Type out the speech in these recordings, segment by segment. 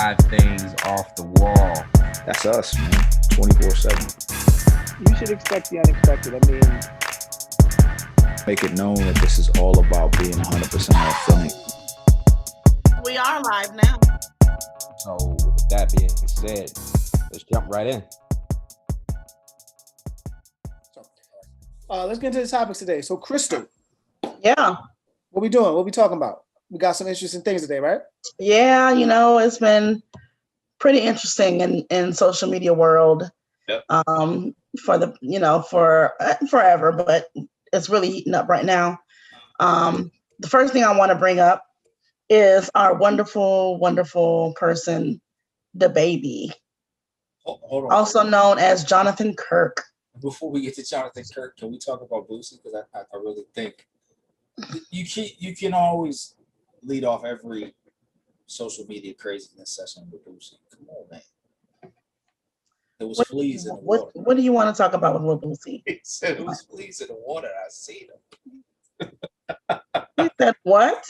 drive things off the wall. That's us, man. 24/7. You should expect the unexpected. I mean, Make it known that this is all about being 100% authentic. We are live now. So, with that being said, let's jump right in. let's get into the topics today. So, Crystal, Yeah. what we doing? What we talking about? We got some interesting things today, right? Yeah, it's been pretty interesting in social media world. Yep. For the for forever, but it's really heating up right now. The first thing I want to bring up is our wonderful person, the baby, Hold on. also known as Jonathan Kirk. Before we get to Jonathan Kirk, can we talk about Boosie? Because I really think you can always lead off every social media craziness session with Boosie. Come on, man. There was fleas in the water. What do you want to talk about with Boosie? He said it was fleas in the water. I seen them. He said what?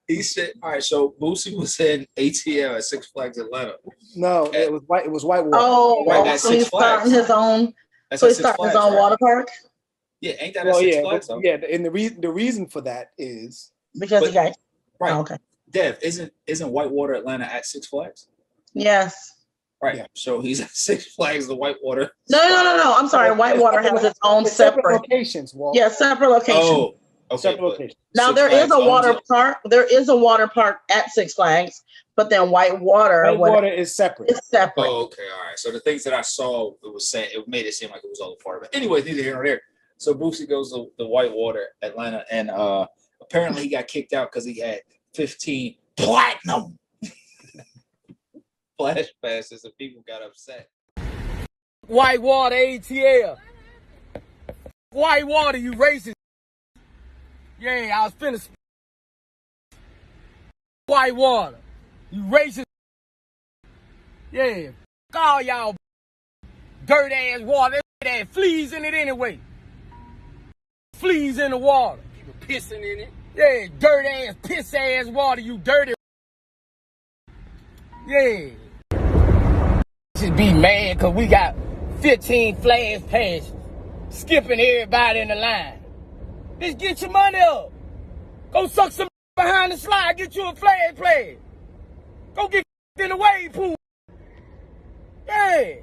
He said, all right, so Boosie was in ATL at Six Flags Atlanta. No, it was white. It was white water. Oh, Right, that's so Six he's starting Flags. his own. That's So at he's Six starting his Flags, own right? water park Yeah, ain't that at Well, Six yeah, Flags? though? yeah. And the reason for that is because But- he got. Right. Oh, okay. Dev, isn't Whitewater Atlanta at Six Flags? Yes. Right. Yeah. So he's at Six Flags, the Whitewater. No. I'm sorry. Whitewater has its own it's separate separate. locations. Walt. Yeah, separate location. Oh, okay. separate but locations. Now Six there is Flags a owns water it. park. There is a water park at Six Flags, but then Whitewater White water is separate. is separate. Oh, okay, all right. So the things that I saw, it made it seem like it was all a part of it. Anyways, neither here nor there. So Boosie goes to the Whitewater, Atlanta, and apparently he got kicked out because he had 15 platinum flash passes, and people got upset. Whitewater ATL. Whitewater, you racist. Yeah, I was finna. Whitewater, you racist. Yeah, all y'all dirt ass water. That had fleas in it anyway. Fleas in the water. People pissing in it. Yeah, dirt ass, piss ass water, you dirty. Yeah. Should be mad because we got 15 flash passes, skipping everybody in the line. Just get your money up. Go suck some behind the slide, get you a flag play. Go get in the wave pool. Yeah.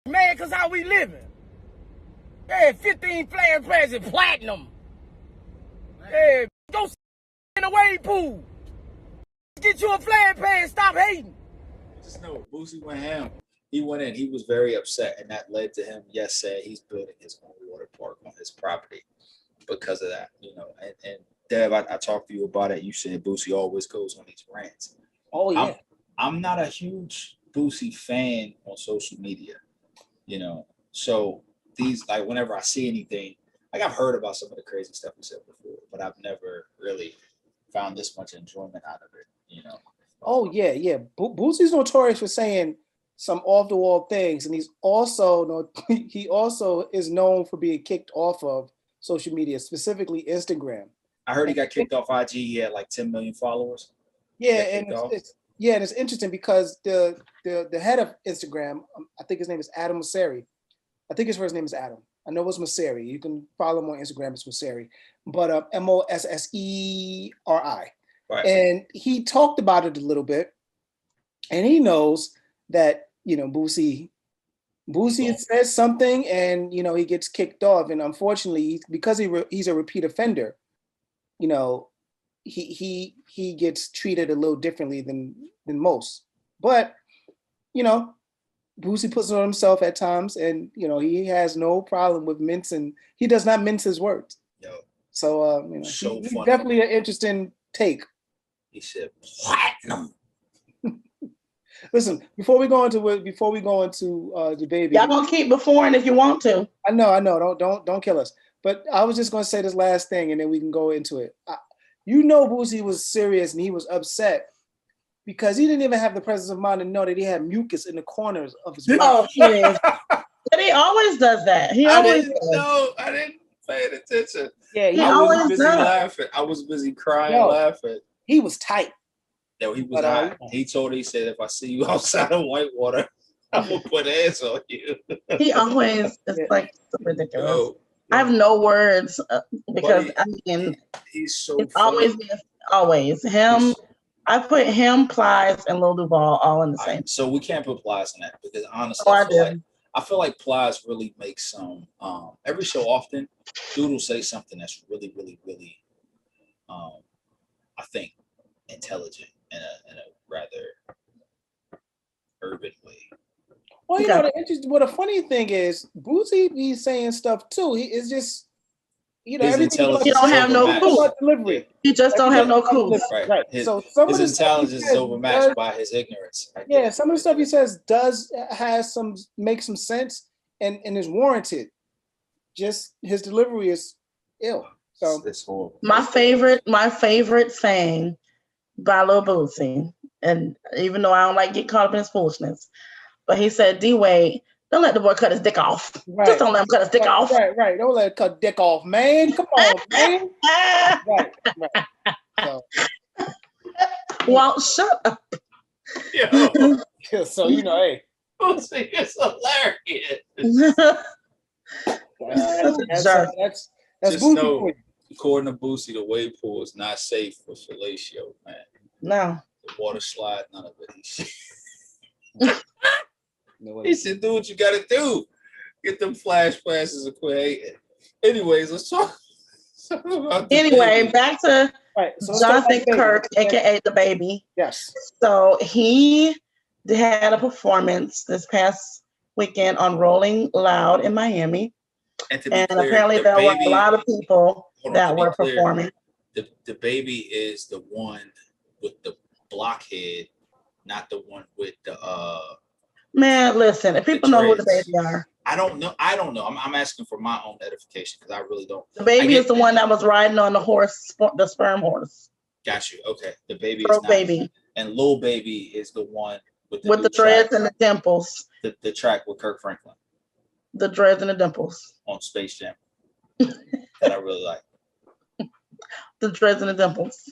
Man, cause how we living. Yeah, 15 flag passes, platinum. Yeah, go in the wave pool. Get you a flag pass, stop hating. Just know Boosie went ham. He went in. He was very upset, and that led to him, saying he's building his own water park on his property because of that. And Dev, I talked to you about it. You said Boosie always goes on these rants. Oh yeah. I'm not a huge Boosie fan on social media, So these, like, whenever I see anything, like, I've heard about some of the crazy stuff he said before, but I've never really found this much enjoyment out of it. Oh yeah. Boosie's notorious for saying some off the wall things, and he also is known for being kicked off of social media, specifically Instagram. I heard he got kicked off IG. He had like 10 million followers. Yeah, Got and kicked off. it's interesting because the head of Instagram, I think his name is Adam Mosseri. I think his first name is Adam. I know it's Mosseri. You can follow him on Instagram. It's Mosseri, but Mosseri. Right. And he talked about it a little bit, and he knows that Boosie says something, and he gets kicked off, and unfortunately, because he's a repeat offender, he gets treated a little differently than most. But Boosie puts it on himself at times, and he has no problem with mincing. He does not mince his words. Yo, So So he's funny. definitely an interesting take. he said platinum. Listen, before we go into the baby, Y'all gonna keep before if you want to. I know. Don't kill us. But I was just gonna say this last thing, and then we can go into it. Boosie was serious, and he was upset because he didn't even have the presence of mind to know that he had mucus in the corners of his mouth. Oh, please. But he always does that. He always does. I didn't pay attention. Yeah, He I always was busy does. laughing. I was busy crying, Yo. laughing. he was tight. that he was But, hot. He said, if I see you outside of Whitewater, I'm gonna put hands on you. He always is Yeah. like so ridiculous. Yo, I have no words because But I mean, he's so it's funny. always him. He's- I put him, Plies, and Lil Duval all in the same. so we can't put Plies in that because honestly, Oh, I feel like Plies really makes some every so often, dude will say something that's really, really, really I think intelligent in a rather urban way. Well, you Okay. know, the interesting. Well, the funny thing is, Boosie be saying stuff too. He is just, you know, His everything intelligence He don't is have no overmatched. clue. about delivery. He just don't have no Everything clues. about Right. Right. So some of His the stuff he intelligence is says overmatched does- by his ignorance. I get Yeah, it. some of the stuff he says makes some sense and is warranted. Just his delivery is ill. So It's horrible. My favorite saying by Lil Boosie, and even though I don't like get caught up in his foolishness, but he said, D-Wade, don't let the boy cut his dick off. Right. Just don't let him cut his dick off. Right. Don't let it cut dick off, man. Come on, man. Right. So, Well, shut up. Yo, so you know, hey, Boosie is hilarious. that's Just Boosie know, for you. according to Boosie, the wave pool is not safe for fellatio, man. No. The water slide, none of it. No He said, do what you gotta do. Get them flash passes and quit hating. Anyways, let's talk about the Anyway, baby. back to Right. So let's talk about Jonathan the baby. Kirk, aka the baby. Yes. So he had a performance this past weekend on Rolling Loud in Miami. And to be And clear, apparently the there were baby, a lot of people hold on, that to be were clear, performing. the baby is the one with the blockhead, not the one with the Man, listen, if people know who the dreads. baby are, I don't know. I'm asking for my own edification because I really don't. the baby I is the one that was riding on the horse, the sperm horse. Got you. Okay. The baby Girl is not. baby. And Lil Baby is the one with With new the dreads track, and the dimples. the track with Kirk Franklin The dreads and the dimples. on Space Jam that I really like. The dreads and the dimples.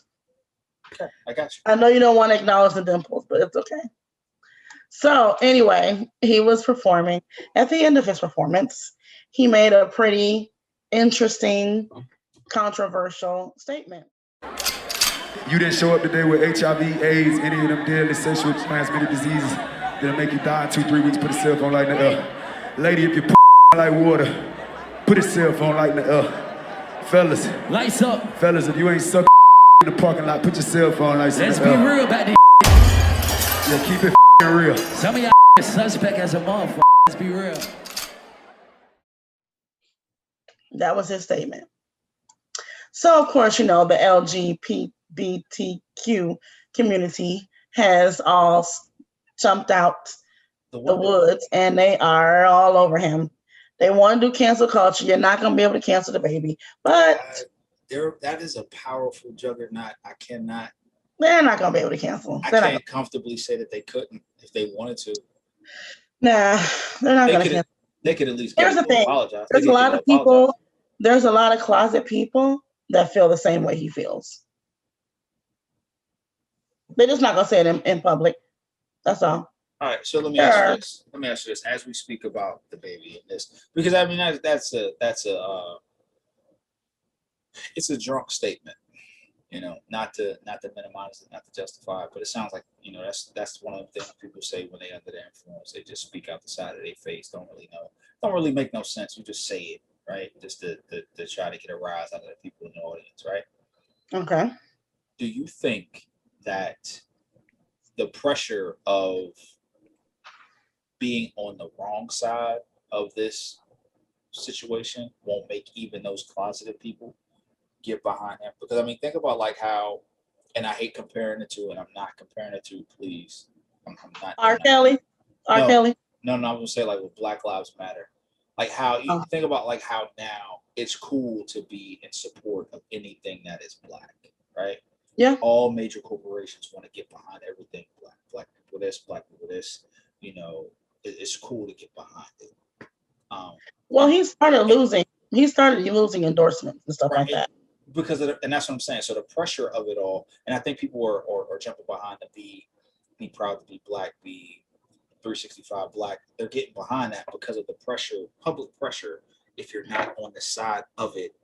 Okay, I got you. I know you don't want to acknowledge the dimples, but it's okay. So anyway, he was performing. At the end of his performance, he made a pretty interesting, controversial statement. You didn't show up today with HIV, AIDS, any of them deadly sexually transmitted diseases that'll make you die in 2-3 weeks. Put a cell phone light in the air. Lady, if you like water, put a cell phone light in the air. Fellas, Lights up. fellas, if you ain't sucking in the parking lot, put your cell phone lights in Let's the be air. real about this. Yeah, keep it real. Some of y'all suspect as a motherfucker. Let's be real. That was his statement. So, of course, you know, the LGBTQ community has all jumped out the woods and they are all over him. They want to do cancel culture. You're not going to be able to cancel the baby, but that is a powerful juggernaut. I cannot. They're not going to be able to cancel him. I They're not can't comfortably say that they couldn't if they wanted to. Nah, they're not going to cancel. They could at least Here's the thing. apologize. There's a lot of people. There's a lot of closet people that feel the same way he feels. They're just not going to say it in public. That's all. All right, so let me ask you this. Let me ask you this as we speak about the baby and this, because I mean that's a it's a drunk statement, you know, not to minimize it, not to justify it, but it sounds like, you know, that's one of the things people say when they're under the influence. They just speak out the side of their face, don't really make no sense. You just say it, right? Just to try to get a rise out of the people in the audience, right? Okay. Do you think that the pressure of being on the wrong side of this situation won't make even those closeted people get behind him? Because I mean, think about like how, and I hate comparing the two, and I'm not comparing the two, please. I'm not. R. Kelly. R. Kelly. No, I'm gonna say like with Black Lives Matter, like how you think about like how now it's cool to be in support of anything that is black, right? Yeah. All major corporations want to get behind everything black. Black people this, black people this. You know, it's cool to get behind it. Well, he started losing endorsements and stuff like that. Because of and that's what I'm saying. So the pressure of it all, and I think people are jumping behind the be proud to be black, be 365 black. They're getting behind that because of the pressure, public pressure. If you're not on the side of it,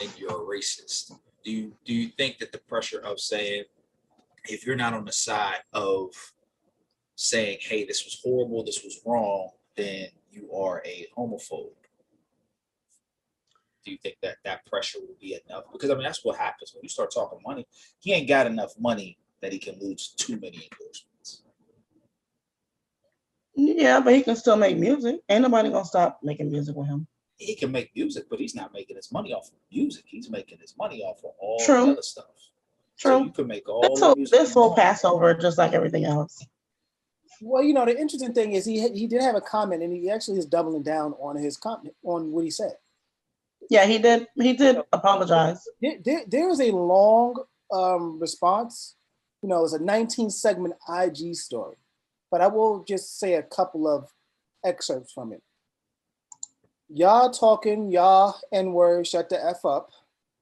then you're a racist. Do you think that the pressure of saying, if you're not on the side of saying, hey, this was horrible, this was wrong, then you are a homophobe? Do you think that that pressure will be enough? Because I mean, that's what happens when you start talking money. He ain't got enough money that he can lose too many endorsements. Yeah, but he can still make music. Ain't nobody gonna stop making music with him. He can make music, but he's not making his money off of music. He's making his money off of all True. the other stuff. So True. you can make all This the will music this you will want. pass over just like everything else. Well, you know, the interesting thing is he did have a comment, and he actually is doubling down on his comment on what he said. Yeah, he did. He did apologize. There is a long response. You know, it's a 19-segment IG story, but I will just say a couple of excerpts from it. Y'all talking, y'all N-words, shut the F up.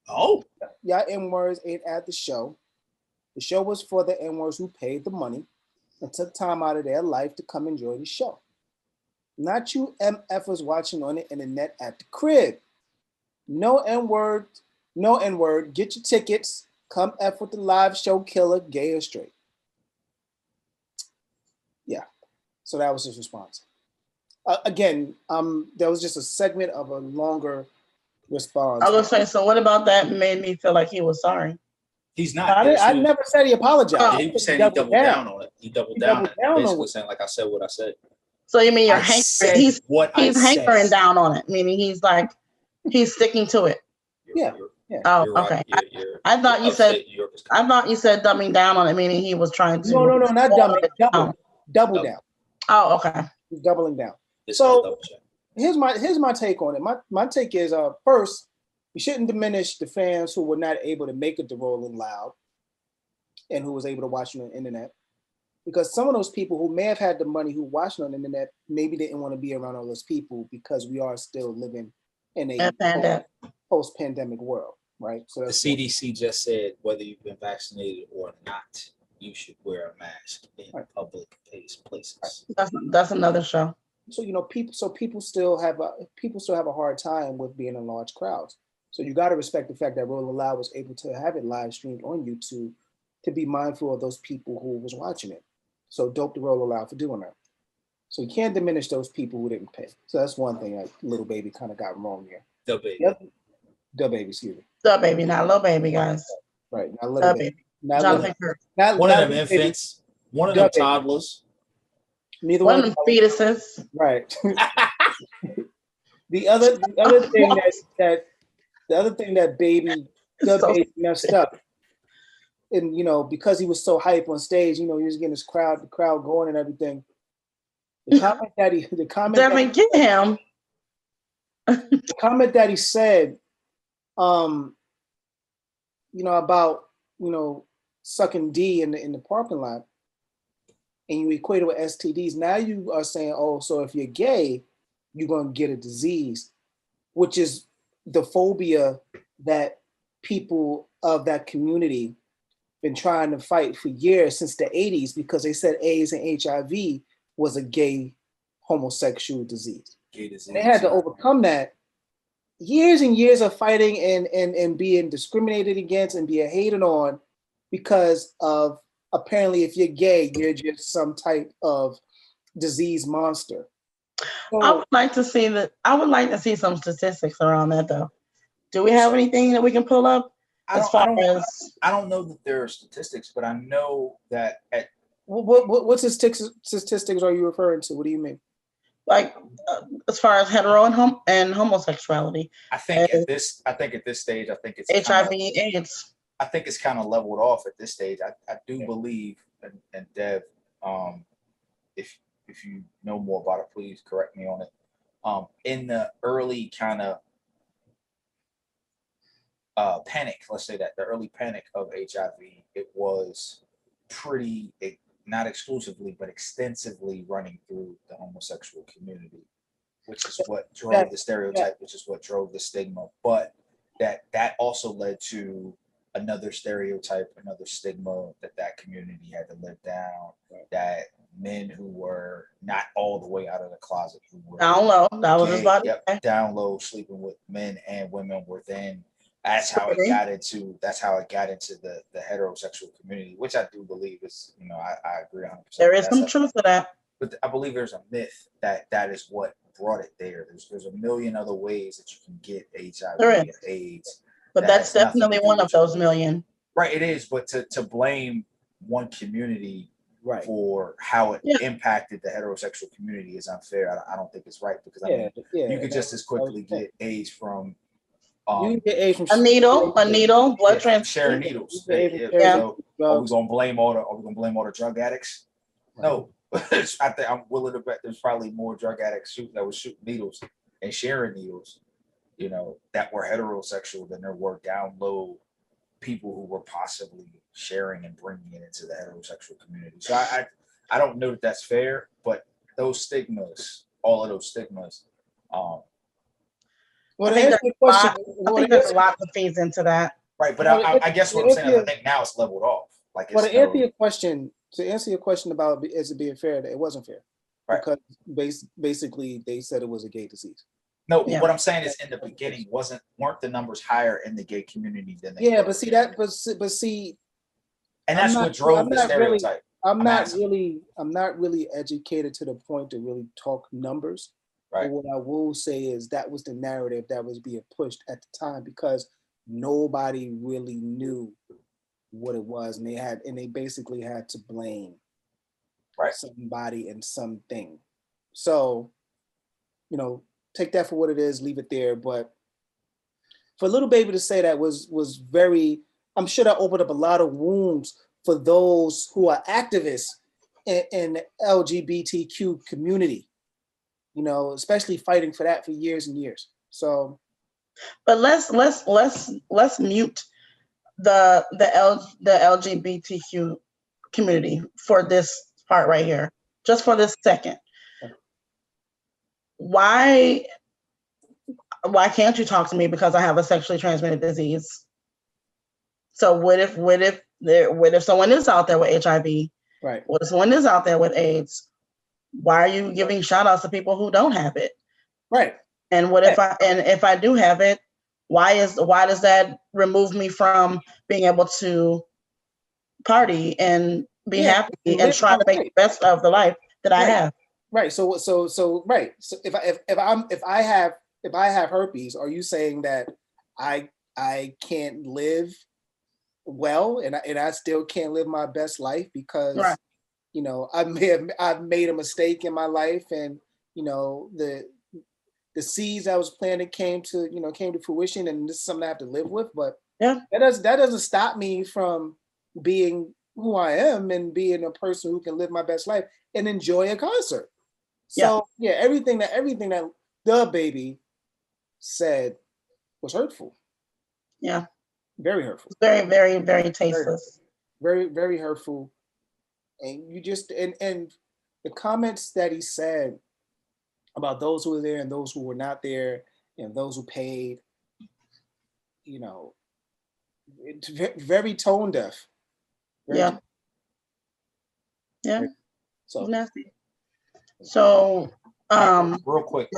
Oh, Y'all N-words ain't at the show. The show was for the N-words who paid the money and took time out of their life to come enjoy the show. Not you MFers watching on the internet at the crib. No N-word, no N-word. Get your tickets. Come F with the live show killer, gay or straight. Yeah. So that was his response. Again, there was just a segment of a longer response. I was gonna say, so what about that made me feel like he was sorry? he's not. I never said he apologized. He was saying he doubled down on it. He doubled down on it. Basically saying, like I said what I said. So you mean you're I hankering? said He's what I hankering said. down on it, meaning he's like he's sticking to it. Yeah. Oh, You're right. okay. You're I thought you said upstate New York is I thought you said dumbing down on it, meaning he was trying to. No, not dumbing. Double down. Oh, okay. He's doubling down. This is So double check. here's my take on it. My take is first, you shouldn't diminish the fans who were not able to make it to Rolling Loud and who was able to watch it on the internet. Because some of those people who may have had the money who watched it on the internet maybe didn't want to be around all those people because we are still living in a post-pandemic world, right? So The CDC just said whether you've been vaccinated or not, you should wear a mask in public places. That's another show. So you know, people still have a hard time with being in large crowds. So you got to respect the fact that Rolling Loud was able to have it live streamed on YouTube to be mindful of those people who was watching it. So dope to Rolling Loud for doing that. So you can't diminish those people who didn't pay. So that's one thing that Lil Baby kind of got wrong here. The Baby. Yep. The Baby, excuse me. The Baby, not Lil Baby, guys. Right, not Little Baby. Not Jonathan Kirk. One of them infants. One of them toddlers. Neither one of them fetuses. Right. the other thing that Baby messed up, and you know, because he was so hype on stage, you know, he was getting the crowd going and everything. The comment that he said, you know, about, you know, sucking D in the parking lot, and you equate it with STDs. Now you are saying, oh, so if you're gay, you're gonna get a disease, which is the phobia that people of that community been trying to fight for years, since the 80s, because they said AIDS and HIV was a gay homosexual disease. And they had to overcome that. Years and years of fighting and being discriminated against and being hated on because of, apparently, if you're gay, you're just some type of disease monster. So, I would like to see some statistics around that, though. Do we have anything that we can pull up? I don't know that there are statistics, but I know that what statistics are you referring to? What do you mean? Like as far as hetero and homosexuality. I think at this stage, I think it's HIV, AIDS. I think it's kind of leveled off at this stage. I do believe, and Dev, if you know more about it, please correct me on it. In the early kind of panic, let's say that the early panic of HIV, it was pretty, not exclusively, but extensively running through the homosexual community, which is what drove the stereotype, which is what drove the stigma. But that also led to another stereotype, another stigma that community had to live down. That men who were not all the way out of the closet, who were Down low. That was just gay, about yep, down low, sleeping with men and women within. That's how it Really? got into. That's how it got into the heterosexual community, which I do believe is, I agree 100%. There is some truth to that. But I believe there's a myth that is what brought it there. There's a million other ways that you can get HIV There and is. AIDS. But that that's has nothing to definitely do one with of those million. Right, it is. But to blame one community Right. for how it Yeah. impacted the heterosexual community is unfair. I don't think it's right, because I Yeah, mean, yeah. you could just as quickly get AIDS from You can get AIDS from A needle, blood transfusion. sharing needles. You can get AIDS from Yeah. So are we drugs. gonna blame all the drug addicts? No. I think I'm willing to bet there's probably more drug addicts that was shooting needles and sharing needles, that were heterosexual than there were down low people who were possibly sharing and bringing it into the heterosexual community. So I don't know that that's fair, but those stigmas, all of those stigmas, Well, I to think answer there's your a question, lot, I think there's a lot that feeds into that. right. But Well, I guess what I'm saying is I think now it's leveled off. Like, well, it's to answer your question about is it being fair, it wasn't fair. Right. Because basically they said it was a gay disease. No, Yeah. what I'm saying is in the beginning weren't the numbers higher in the gay community than they Yeah, were? but see that, but see, And that's I'm what not- drove I'm the not really- stereotype. I'm not asking. really educated to the point to really talk numbers. Right. But what I will say is that was the narrative that was being pushed at the time, because nobody really knew what it was, and they basically had to blame Right. somebody and something. So, take that for what it is, leave it there. But for Little Baby to say that was very, I'm sure that opened up a lot of wounds for those who are activists in the LGBTQ community, especially fighting for that for years and years. So, But let's mute the LGBTQ community for this part right here, just for this second. Why can't you talk to me because I have a sexually transmitted disease? So what if someone is out there with HIV? right. What if someone is out there with AIDS? Why are you giving shout outs to people who don't have it? Right. And what if I do have it, why does that remove me from being able to party and be happy and try to make the best of the life that I have? Right. So right. So if I have herpes, are you saying that I can't live well and I still can't live my best life because Right. I've made a mistake in my life, and the seeds I was planting came to fruition, and this is something I have to live with. But Yeah. that doesn't stop me from being who I am and being a person who can live my best life and enjoy a concert. So everything that the baby said was hurtful. Yeah. Very hurtful. Very, very, very tasteless. Very, very hurtful. And you just and the comments that he said about those who were there and those who were not there and those who paid, it's very tone deaf. Yeah. Yeah. So nasty. So real quick.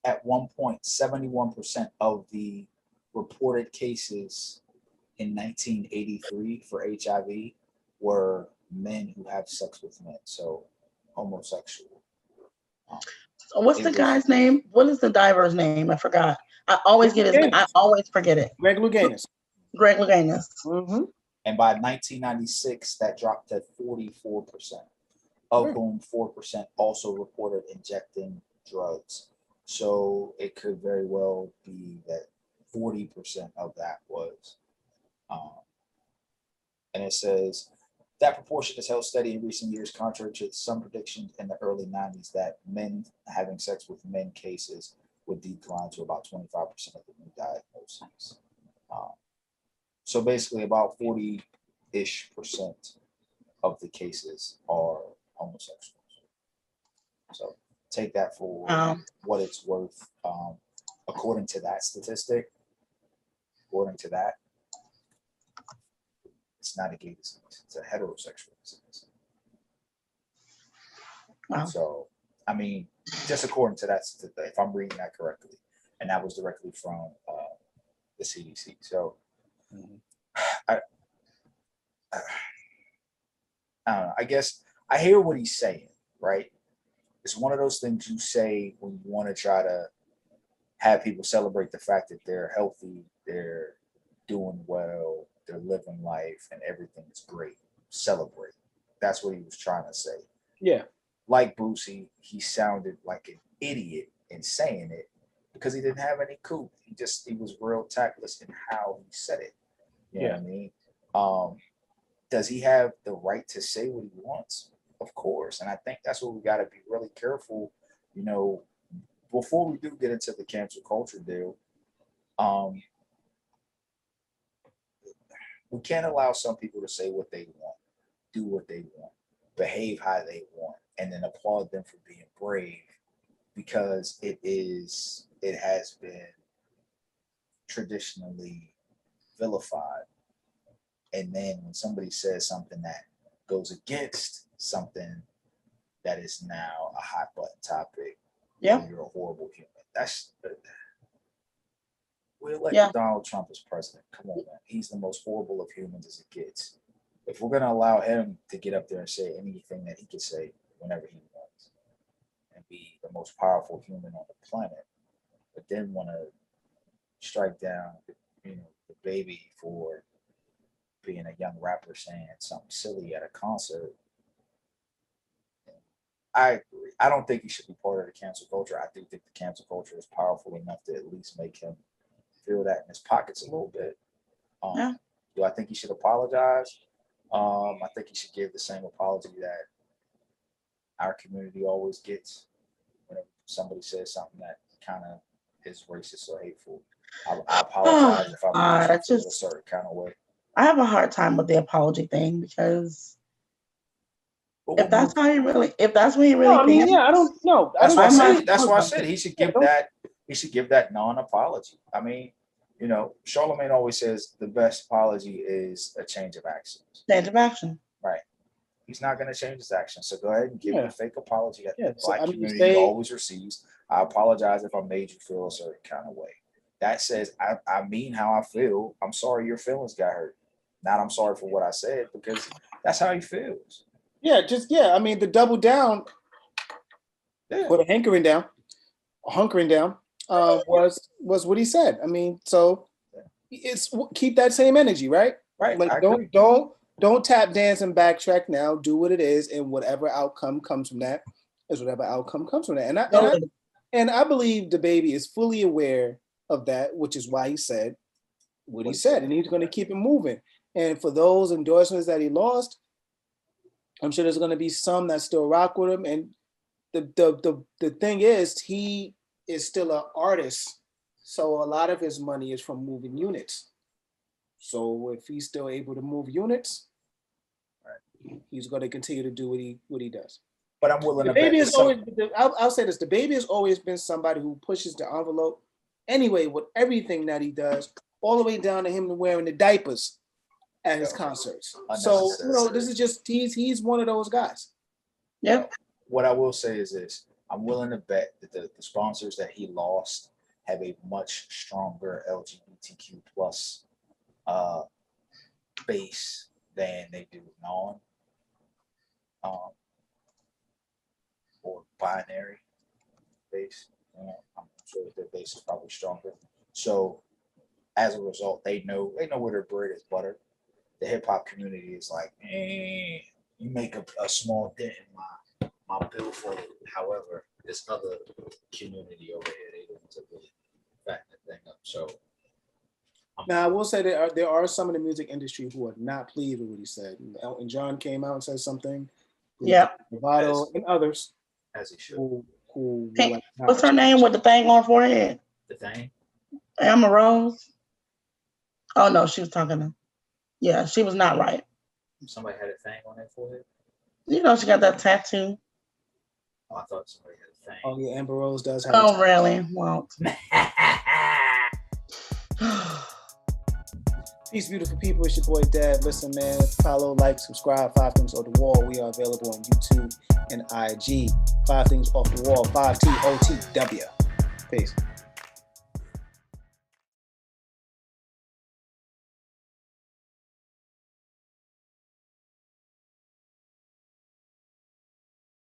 At one point, 71% of the reported cases in 1983 for HIV were men who have sex with men, so homosexual. So what's the guy's name? What is the diver's name? I forgot. I always get his name. I always forget it. Greg Louganis. Greg Louganis. Mm-hmm. And by 1996, that dropped to 44%, of whom 4% also reported injecting drugs. So it could very well be that 40% of that was. And it says that proportion has held steady in recent years, contrary to some predictions in the early 90s that men having sex with men cases would decline to about 25% of the new diagnoses. So basically about 40-ish% of the cases are homosexuals. So take that for what it's worth. According to that statistic, according to that, it's not a gay disease. It's a heterosexual disease. Wow. So, I mean, just according to that, if I'm reading that correctly, and that was directly from the CDC. So, I don't know. I guess I hear what he's saying, right? It's one of those things you say when you want to try to have people celebrate the fact that they're healthy, they're doing well, they're living life, and everything is great. Celebrate. That's what he was trying to say. Yeah. Like Boosie, he sounded like an idiot in saying it because he didn't have any coup. He was real tactless in how he said it. You know what I mean? Does he have the right to say what he wants? Of course. And I think that's what we got to be really careful, you know, before we do get into the cancel culture deal. We can't allow some people to say what they want, do what they want, behave how they want, and then applaud them for being brave, because it has been traditionally vilified. And then when somebody says something that goes against something that is now a hot button topic, Yeah. you're a horrible human. We elected Donald Trump as president. Come on, man. He's the most horrible of humans as it gets. If we're gonna allow him to get up there and say anything that he can say whenever he wants, and be the most powerful human on the planet, but then want to strike down, you know, the baby for being a young rapper saying something silly at a concert. I agree. I don't think he should be part of the cancel culture. I do think the cancel culture is powerful enough to at least make him feel that in his pockets a little bit. Do I think he should apologize? I think he should give the same apology that our community always gets when somebody says something that kind of is racist or hateful. I apologize if I made you feel a certain kind of way. I have a hard time with the apology thing because if that's what he really thinks. I don't know. That's why I said he should give that. He should give that non-apology. I mean, you know, Charlemagne always says the best apology is a change of actions. Change of action. Right. He's not going to change his action. So go ahead and give the fake apology that the Black community always receives. I apologize if I made you feel a certain kind of way. That says I mean how I feel. I'm sorry your feelings got hurt. Not I'm sorry for what I said, because that's how he feels. Yeah, I mean, the double down, or the hunkering down, was what he said. I mean, so it's keep that same energy, right? Right. Like don't tap dance and backtrack now. Do what it is, and whatever outcome comes from that is whatever outcome comes from that. And I believe the baby is fully aware of that, which is why he said what he said, and he's going to keep it moving. And for those endorsements that he lost, I'm sure there's going to be some that still rock with him. And the thing is, he is still an artist, so a lot of his money is from moving units. So if he's still able to move units, he's going to continue to do what he does. But I'm willing to bet. I'll say this: the baby has always been somebody who pushes the envelope. Anyway, with everything that he does, all the way down to him wearing the diapers at his concerts. So, you know, this is just he's one of those guys. Yeah. What I will say is this: I'm willing to bet that the sponsors that he lost have a much stronger LGBTQ plus base than they do non or binary base. I'm sure that their base is probably stronger. So as a result, they know where their bread is buttered. The hip hop community is like, you make a small dent in my billfold. However, this other community over here, they don't really fatten the thing up. So now I will say there are some in the music industry who are not pleased with what he said. Elton John came out and said something. Yeah. Bravado and others. As he should. Who Pink, what's her name with the thing on her forehead? The thing? Amber Rose. Oh no, she was talking to. Yeah, she was not right. Somebody had a thing on their forehead? You know, she got that tattoo. Oh, I thought somebody had a thing. Oh yeah, Amber Rose does have Oh really? Well. Peace, beautiful people. It's your boy Dev. Listen, man, follow, like, subscribe. 5 Things Off the Wall. We are available on YouTube and IG. 5 Things Off the Wall. 5TOTW. Peace.